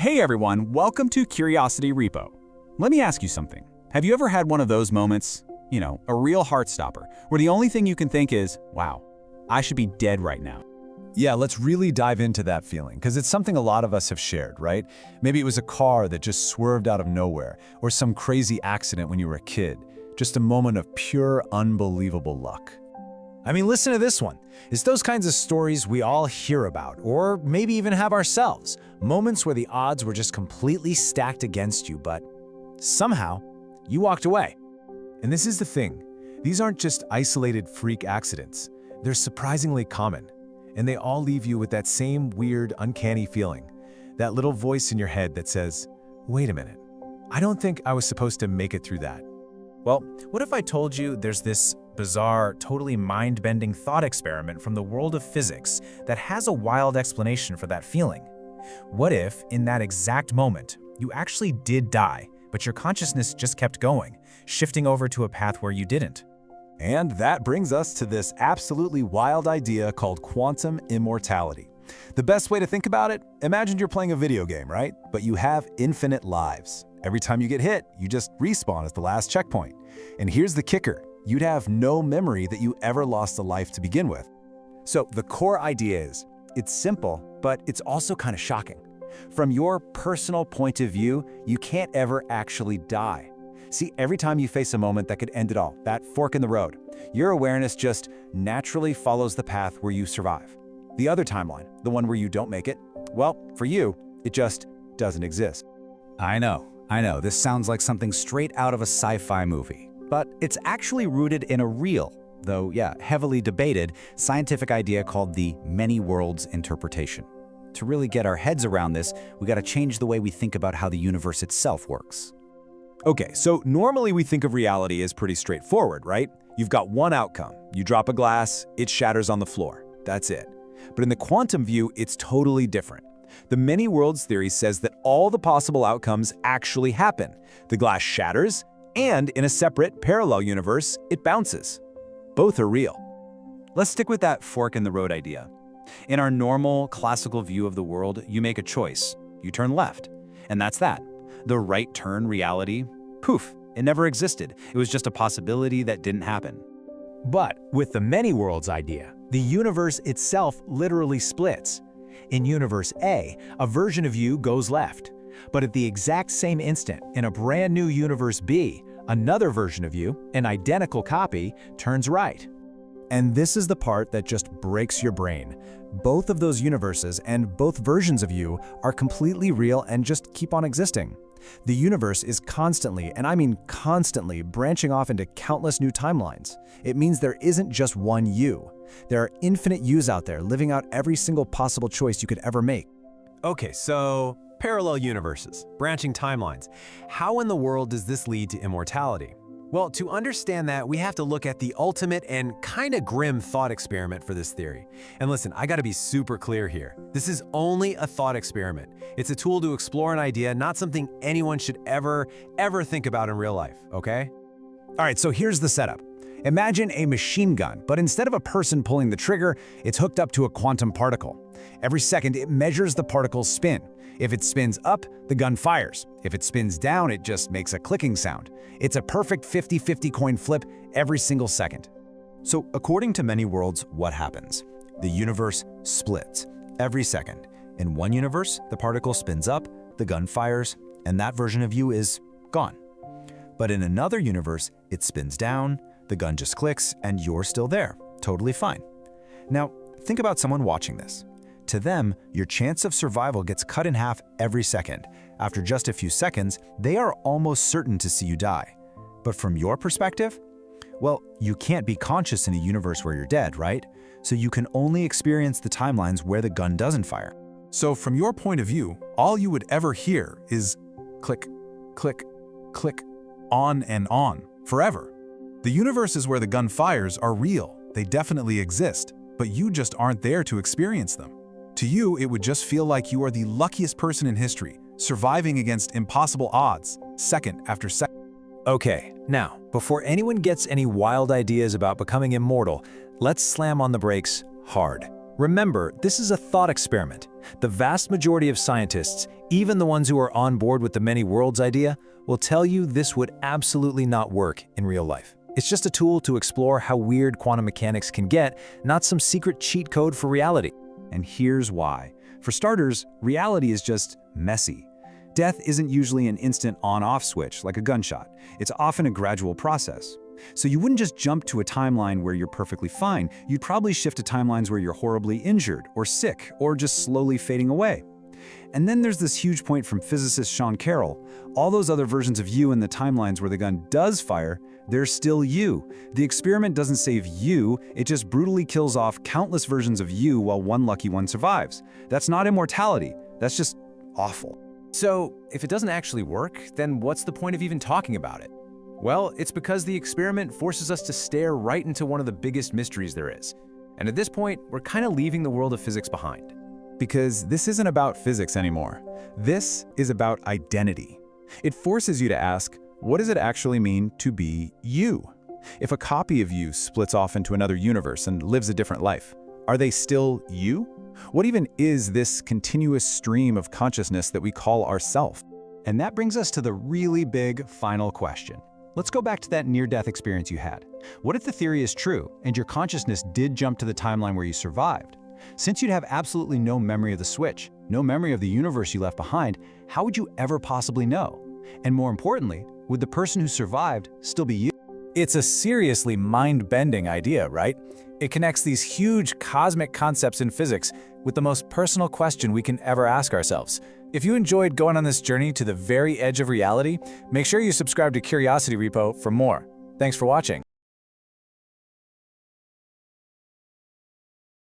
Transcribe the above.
Hey everyone, welcome to Curiosity Repo. Let me ask you something. Have you ever had one of those moments, a real heart stopper, where the only thing you can think is, wow, I should be dead right now? Yeah, let's really dive into that feeling, because it's something a lot of us have shared, right? Maybe it was a car that just swerved out of nowhere, or some crazy accident when you were a kid. Just a moment of pure, unbelievable luck. I mean, listen to this one. It's those kinds of stories we all hear about, or maybe even have ourselves. Moments where the odds were just completely stacked against you, but somehow, you walked away. And this is the thing. These aren't just isolated freak accidents. They're surprisingly common. And they all leave you with that same weird, uncanny feeling. That little voice in your head that says, wait a minute, I don't think I was supposed to make it through that. Well, what if I told you there's this bizarre, totally mind-bending thought experiment from the world of physics that has a wild explanation for that feeling? What if, in that exact moment, you actually did die, but your consciousness just kept going, shifting over to a path where you didn't? And that brings us to this absolutely wild idea called quantum immortality. The best way to think about it, imagine you're playing a video game, right? But you have infinite lives. Every time you get hit, you just respawn as the last checkpoint. And here's the kicker. You'd have no memory that you ever lost a life to begin with. So the core idea is, it's simple, but it's also kind of shocking. From your personal point of view, you can't ever actually die. See, every time you face a moment that could end it all, that fork in the road, your awareness just naturally follows the path where you survive. The other timeline, the one where you don't make it, well, for you, it just doesn't exist. I know. This sounds like something straight out of a sci-fi movie. But it's actually rooted in a real, though, heavily debated, scientific idea called the many worlds interpretation. To really get our heads around this, we gotta change the way we think about how the universe itself works. Okay, so normally we think of reality as pretty straightforward, right? You've got one outcome. You drop a glass, it shatters on the floor. That's it. But in the quantum view, it's totally different. The many worlds theory says that all the possible outcomes actually happen. The glass shatters, and in a separate, parallel universe, it bounces. Both are real. Let's stick with that fork in the road idea. In our normal, classical view of the world, you make a choice. You turn left. And that's that. The right turn reality, poof, it never existed. It was just a possibility that didn't happen. But with the many worlds idea, the universe itself literally splits. In Universe A, a version of you goes left. But at the exact same instant, in a brand new Universe B, another version of you, an identical copy, turns right. And this is the part that just breaks your brain. Both of those universes and both versions of you are completely real and just keep on existing. The universe is constantly, and I mean constantly, branching off into countless new timelines. It means there isn't just one you. There are infinite yous out there living out every single possible choice you could ever make. Okay, so parallel universes, branching timelines. How in the world does this lead to immortality? Well, to understand that, we have to look at the ultimate and kind of grim thought experiment for this theory. And listen, I gotta be super clear here. This is only a thought experiment. It's a tool to explore an idea, not something anyone should ever think about in real life, okay? All right, so here's the setup. Imagine a machine gun, but instead of a person pulling the trigger, it's hooked up to a quantum particle. Every second, it measures the particle's spin. If it spins up, the gun fires. If it spins down, it just makes a clicking sound. It's a perfect 50-50 coin flip every single second. So according to many worlds, what happens? The universe splits every second. In one universe, the particle spins up, the gun fires, and that version of you is gone. But in another universe, it spins down, the gun just clicks, and you're still there, totally fine. Now, think about someone watching this. To them, your chance of survival gets cut in half every second. After just a few seconds, they are almost certain to see you die. But from your perspective, well, you can't be conscious in a universe where you're dead, right? So you can only experience the timelines where the gun doesn't fire. So from your point of view, all you would ever hear is click, click, click, on and on, forever. The universes where the gun fires are real, they definitely exist, but you just aren't there to experience them. To you, it would just feel like you are the luckiest person in history, surviving against impossible odds, second after second. Okay, now, before anyone gets any wild ideas about becoming immortal, let's slam on the brakes hard. Remember, this is a thought experiment. The vast majority of scientists, even the ones who are on board with the many worlds idea, will tell you this would absolutely not work in real life. It's just a tool to explore how weird quantum mechanics can get, not some secret cheat code for reality. And here's why. For starters, reality is just messy. Death isn't usually an instant on-off switch like a gunshot. It's often a gradual process. So you wouldn't just jump to a timeline where you're perfectly fine. You'd probably shift to timelines where you're horribly injured or sick or just slowly fading away. And then there's this huge point from physicist Sean Carroll. All those other versions of you in the timelines where the gun does fire, they're still you. The experiment doesn't save you, it just brutally kills off countless versions of you while one lucky one survives. That's not immortality, that's just awful. So, if it doesn't actually work, then what's the point of even talking about it? Well, it's because the experiment forces us to stare right into one of the biggest mysteries there is. And at this point, we're kind of leaving the world of physics behind. Because this isn't about physics anymore. This is about identity. It forces you to ask, what does it actually mean to be you? If a copy of you splits off into another universe and lives a different life, are they still you? What even is this continuous stream of consciousness that we call ourself? And that brings us to the really big final question. Let's go back to that near-death experience you had. What if the theory is true and your consciousness did jump to the timeline where you survived? Since you'd have absolutely no memory of the switch, no memory of the universe you left behind, how would you ever possibly know? And more importantly, would the person who survived still be you? It's a seriously mind-bending idea, right? It connects these huge cosmic concepts in physics with the most personal question we can ever ask ourselves. If you enjoyed going on this journey to the very edge of reality, make sure you subscribe to Curiosity Repo for more. Thanks for watching.